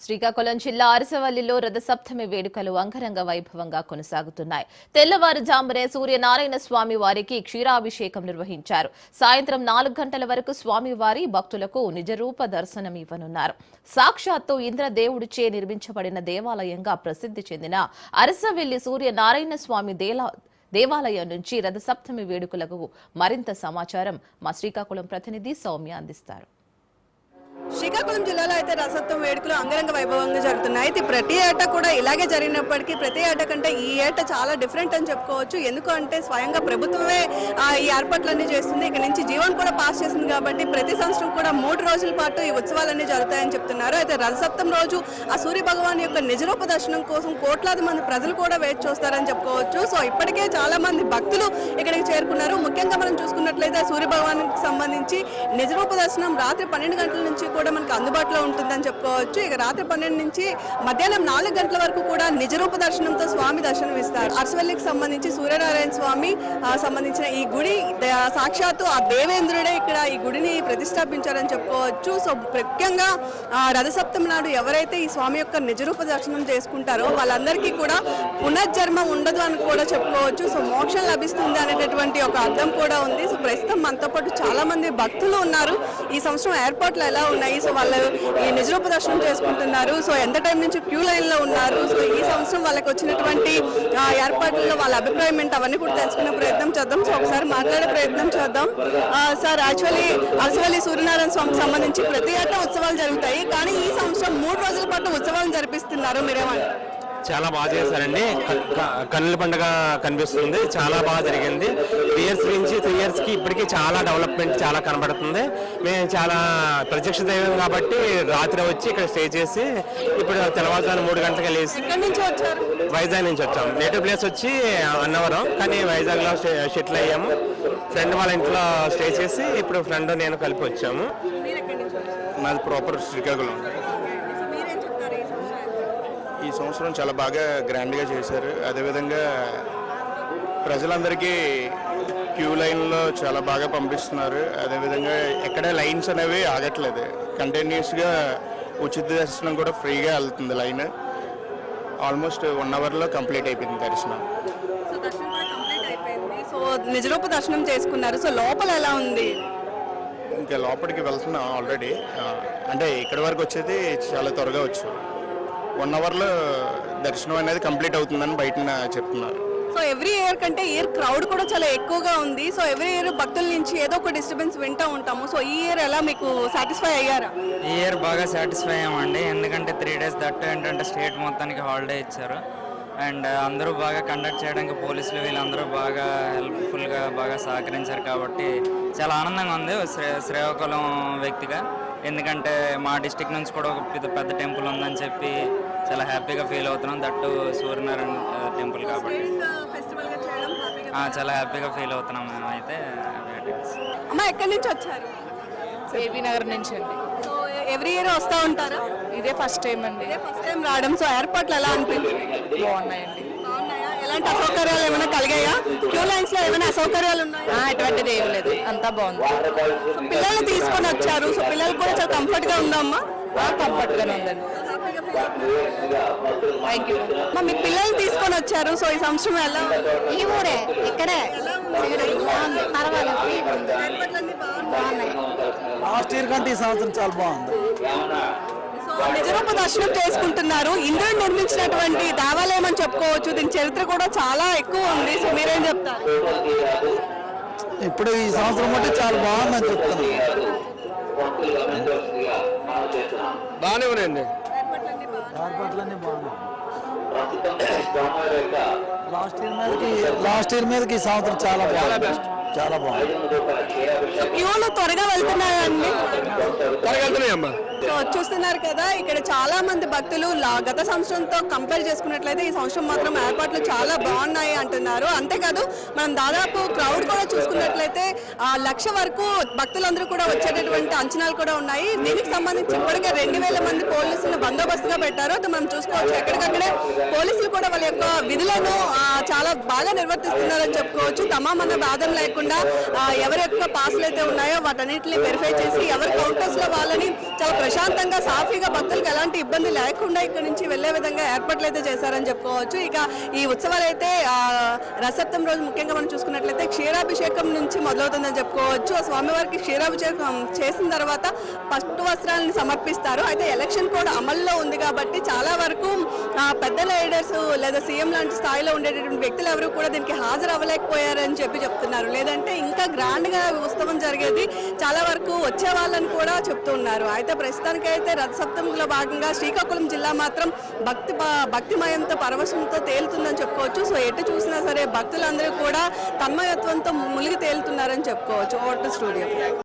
శ్రీకాకుళం జిల్లా అరసవల్లిలో రథసప్తమి వేడుకలు అంగరంగ వైభవంగా కొనసాగుతున్నాయి. తెల్లవారుజామునే సూర్యనారాయణ స్వామి వారికి క్షీరాభిషేకం నిర్వహించారు. సాయంత్రం 4 గంటల వరకు స్వామివారి భక్తులకు నిజరూప దర్శనం ఇవ్వనున్నారు. సాక్షాత్తు ఇంద్రదేవుడిచే నిర్మించబడిన దేవాలయంగా ప్రసిద్ధి చెందిన అరసవల్లి సూర్యనారాయణ స్వామి దేవాలయం నుంచి రథసప్తమి వేడుకలకు మరింత సమాచారం మా శ్రీకాకుళం ప్రతినిధి సౌమ్య అందిస్తారు. శ్రీకాకుళం జిల్లాలో అయితే రథసప్తమి వేడుకలు అంగరంగ వైభవంగా జరుగుతున్నాయి. అయితే ప్రతి ఏటా కూడా ఇలాగే జరిగినప్పటికీ ప్రతి ఏటా కంటే ఈ ఏట చాలా డిఫరెంట్ అని చెప్పుకోవచ్చు. ఎందుకంటే స్వయంగా ప్రభుత్వమే ఈ ఏర్పాట్లన్నీ చేస్తుంది. ఇక్కడ నుంచి జీవన్ కూడా పాస్ చేసింది కాబట్టి ప్రతి సంవత్సరం కూడా 3 రోజుల పాటు ఈ ఉత్సవాలన్నీ జరుగుతాయని చెప్తున్నారు. అయితే రథసప్తమి రోజు ఆ సూర్య భగవాన్ యొక్క నిజరూప దర్శనం కోసం కోట్లాది మంది ప్రజలు కూడా వేచి చూస్తారని చెప్పుకోవచ్చు. సో ఇప్పటికే చాలా మంది భక్తులు ఇక్కడికి చేరుకున్నారు. ముఖ్యంగా మనం చూసుకున్నట్లయితే సూర్య భగవానికి సంబంధించి నిజరూప దర్శనం రాత్రి 12 గంటల నుంచి కూడా మనకు అందుబాటులో ఉంటుందని చెప్పుకోవచ్చు. ఇక రాత్రి 12 నుంచి మధ్యాహ్నం 4 గంటల వరకు కూడా నిజరూప దర్శనంతో స్వామి దర్శనం ఇస్తారు. అరసవల్లికి సంబంధించి సూర్యనారాయణ స్వామి సంబంధించిన ఈ గుడి సాక్షాత్తు ఆ దేవేంద్రుడే ఇక్కడ ఈ గుడిని ప్రతిష్టాపించారని చెప్పుకోవచ్చు. సో ముఖ్యంగా రథసప్తమి నాడు ఎవరైతే ఈ స్వామి యొక్క నిజరూప దర్శనం చేసుకుంటారో వాళ్ళందరికీ కూడా పునర్జన్మ ఉండదు అని కూడా చెప్పుకోవచ్చు. సో మోక్షం లభిస్తుంది అనేటటువంటి ఒక అర్థం కూడా ఉంది. సో ప్రస్తుతం మనతో పాటు చాలా మంది భక్తులు ఉన్నారు. ఈ సంవత్సరం ఏర్పాట్లు ఎలా ఉన్నాయి, సో వాళ్ళు ఈ నిజరూప దర్శనం చేసుకుంటున్నారు, సో ఎంత టైం నుంచి క్యూ లైన్ లో ఉన్నారు, సో ఈ సంవత్సరం వాళ్ళకి వచ్చినటువంటి ఏర్పాట్లలో వాళ్ళ అభిప్రాయం ఏంటి అవన్నీ కూడా తెలుసుకునే ప్రయత్నం చేద్దాం. సో ఒకసారి మాట్లాడే ప్రయత్నం చేద్దాం. సార్, యాక్చువల్లీ అరసవల్లి సూర్యనారాయణ స్వామికి సంబంధించి ప్రతి ఏటా ఉత్సవాలు జరుగుతాయి, కానీ ఈ సంవత్సరం 3 రోజుల పాటు ఉత్సవాలు జరిపిస్తున్నారు. మీరేమంటారు? చాలా బాగా చేశారండి. కన్నుల పండుగ కనిపిస్తుంది. చాలా బాగా జరిగింది. 3 ఇయర్స్ నుంచి 3 ఇయర్స్కి ఇప్పటికీ చాలా డెవలప్మెంట్ చాలా కనబడుతుంది. మేము చాలా ప్రత్యక్ష దైవం కాబట్టి రాత్రి వచ్చి ఇక్కడ స్టే చేసి ఇప్పుడు తెల్లవారుజామున 3 గంటలకు వెళ్ళేసి వైజాగ్ నుంచి వచ్చాం. నేటివ్ ప్లేస్ వచ్చి అన్నవరం, కానీ వైజాగ్లో షెటిల్ అయ్యాము. ఫ్రెండ్ వాళ్ళ ఇంట్లో స్టే చేసి ఇప్పుడు ఫ్రెండ్ నేను కలిపి వచ్చాము. నాది ప్రాపర్ శ్రీకాకుళం. ఈ సంవత్సరం చాలా బాగా గ్రాండ్గా చేశారు. అదేవిధంగా ప్రజలందరికీ క్యూ లైన్లో చాలా బాగా పంపిస్తున్నారు. అదేవిధంగా ఎక్కడ లైన్స్ అనేవి ఆగట్లేదు. కంటిన్యూస్గా ఉచిత దర్శనం కూడా ఫ్రీగా వెళ్తుంది. లైన్ ఆల్మోస్ట్ 1 అవర్లో కంప్లీట్ అయిపోయింది దర్శనం. సో నిజరూప దర్శనం చేసుకున్నారు. సో లోపల ఎలా ఉంది? ఇంకా లోపలికి వెళ్తున్నాం ఆల్రెడీ. అంటే ఇక్కడి వరకు వచ్చేది చాలా త్వరగా వచ్చాం. 1 అవర్లో దర్శనం అనేది కంప్లీట్ అవుతుందని బయట చెప్తున్నారు. సో ఎవ్రీ ఇయర్ కంటే ఇయర్ క్రౌడ్ కూడా చాలా ఎక్కువగా ఉంది. సో ఎవ్రీ ఇయర్ భక్తుల నుంచి ఏదో ఒక డిస్టర్బెన్స్ వింటూ ఉంటాము. సో ఈ ఇయర్ ఎలా మీకు సాటిస్ఫై అయ్యారా? ఈ ఇయర్ బాగా సాటిస్ఫై అయ్యామండి. ఎందుకంటే 3 డేస్ దట్టు ఏంటంటే స్టేట్ మొత్తానికి హాలిడే ఇచ్చారు. అండ్ అందరూ బాగా కండక్ట్ చేయడానికి పోలీసులు వీళ్ళందరూ బాగా హెల్ప్ఫుల్గా బాగా సహకరించారు కాబట్టి చాలా ఆనందంగా ఉంది శ్రీకాకుళం వ్యక్తిగా. ఎందుకంటే మా డిస్టిక్ నుంచి కూడా ఒక పెద్ద టెంపుల్ ఉందని చెప్పి చాలా హ్యాపీగా ఫీల్ అవుతున్నాం. దట్టు సూర్యనారాయణ టెంపుల్ కాబట్టి చాలా హ్యాపీగా ఫీల్ అవుతున్నాం మేమైతే. అమ్మ, ఎక్కడి నుంచి వచ్చారు? ఏబీ నగర్ నుంచి అండి. సో ఎవ్రీ ఇయర్ వస్తూ ఉంటారా? ఇదే ఫస్ట్ టైం అండి. ఫస్ట్ టైం రావడం. సో ఏర్పాట్లు ఎలా అనిపించాయి? బాగున్నాయండి. ఎలాంటి అసౌకర్యాలు ఏమైనా కలిగాయా? క్యూ లైన్స్ లో ఏమైనా అసౌకర్యాలు ఉన్నాయా? ఎటువంటిది ఏం లేదు, అంతా బాగుంది. పిల్లల్ని తీసుకొని వచ్చారు. సో పిల్లలు కూడా చాలా కంఫర్ట్ గా ఉందమ్మా? కంఫర్ట్ గానే ఉందండి. Thank you. మీ పిల్లల్ని తీసుకొని వచ్చారు. సో ఈ సంవత్సరం ఎలా? ఈ ఊరే ఇక్కడే లాస్ట్ ఇయర్ కంటే ఈ సంవత్సరం చాలా బాగుంది. నిజరూప దర్శనం చేసుకుంటున్నారు. ఇంద్రుడు నిర్మించినటువంటి దేవాలయం అని చెప్పుకోవచ్చు. దీని చరిత్ర కూడా చాలా ఎక్కువ ఉంది. సో మీరేం చెప్తారు? ఇప్పుడు ఈ సంవత్సరం అంటే చాలా బాగుందని చెప్తున్నాను. బాగానే ఉన్నాయండి. ఏర్పాట్లన్నీ బాగున్నాయి. లాస్ట్ ఇయర్ మీదకి ఈ సంవత్సరం చాలా బాగుంది. చాలా బాగుంది. క్యూలు త్వరగా వెళ్తున్నాయండి. త్వరగా సో చూస్తున్నారు కదా, ఇక్కడ చాలా మంది భక్తులు గత సంవత్సరంతో కంపేర్ చేసుకున్నట్లయితే ఈ సంవత్సరం మాత్రం ఏర్పాట్లు చాలా బాగున్నాయి అంటున్నారు. అంతేకాదు మనం దాదాపు క్రౌడ్ కూడా చూసుకున్నట్లయితే 1,00,000 వరకు భక్తులందరూ కూడా వచ్చేటటువంటి అంచనాలు కూడా ఉన్నాయి. దీనికి సంబంధించి ఇప్పటికే 2,000 మంది పోలీసులు బందోబస్తుగా పెట్టారు. మనం చూసుకోవచ్చు ఎక్కడికక్కడే పోలీసులు కూడా వాళ్ళ యొక్క విధులను చాలా బాగా నిర్వర్తిస్తున్నారని చెప్పుకోవచ్చు. తమామన్న బాధం లేకుండా కాకుండా ఎవరి యొక్క పాస్లు అయితే ఉన్నాయో వాటన్నిటిని వెరిఫై చేసి ఎవరి కౌంటర్స్ లో వాళ్ళని చాలా ప్రశాంతంగా సాఫీగా భక్తులకు ఎలాంటి ఇబ్బంది లేకుండా ఇక్కడ నుంచి వెళ్లే విధంగా ఏర్పాట్లు అయితే చేశారని చెప్పుకోవచ్చు. ఇక ఈ ఉత్సవాలు అయితే రథసప్తమి రోజు ముఖ్యంగా మనం చూసుకున్నట్లయితే క్షీరాభిషేకం నుంచి మొదలవుతుందని చెప్పుకోవచ్చు. ఆ స్వామివారికి క్షీరాభిషేకం చేసిన తర్వాత పట్టు వస్త్రాలను సమర్పిస్తారు. అయితే ఎలక్షన్ కూడా అమల్లో ఉంది కాబట్టి చాలా వరకు పెద్ద లీడర్స్ లేదా సీఎం లాంటి స్థాయిలో ఉండేటటువంటి వ్యక్తులు ఎవరు కూడా దీనికి హాజరు అవ్వలేకపోయారని చెప్తున్నారు. లేదంటే ఇంకా గ్రాండ్ గా ఉత్సవం జరిగేది, చాలా వరకు వచ్చే వాళ్ళని కూడా చెప్తున్నారు. అయితే ప్రస్తుతానికైతే రథసప్తమిలో భాగంగా శ్రీకాకుళం జిల్లా మాత్రం భక్తిమయంతో పరవశంతో తేలుతుందని చెప్పుకోవచ్చు. సో ఎటు చూసినా సరే భక్తులందరూ కూడా తన్మయత్వంతో మునిగి తేలుతున్నారని చెప్పుకోవచ్చు. Vote studio.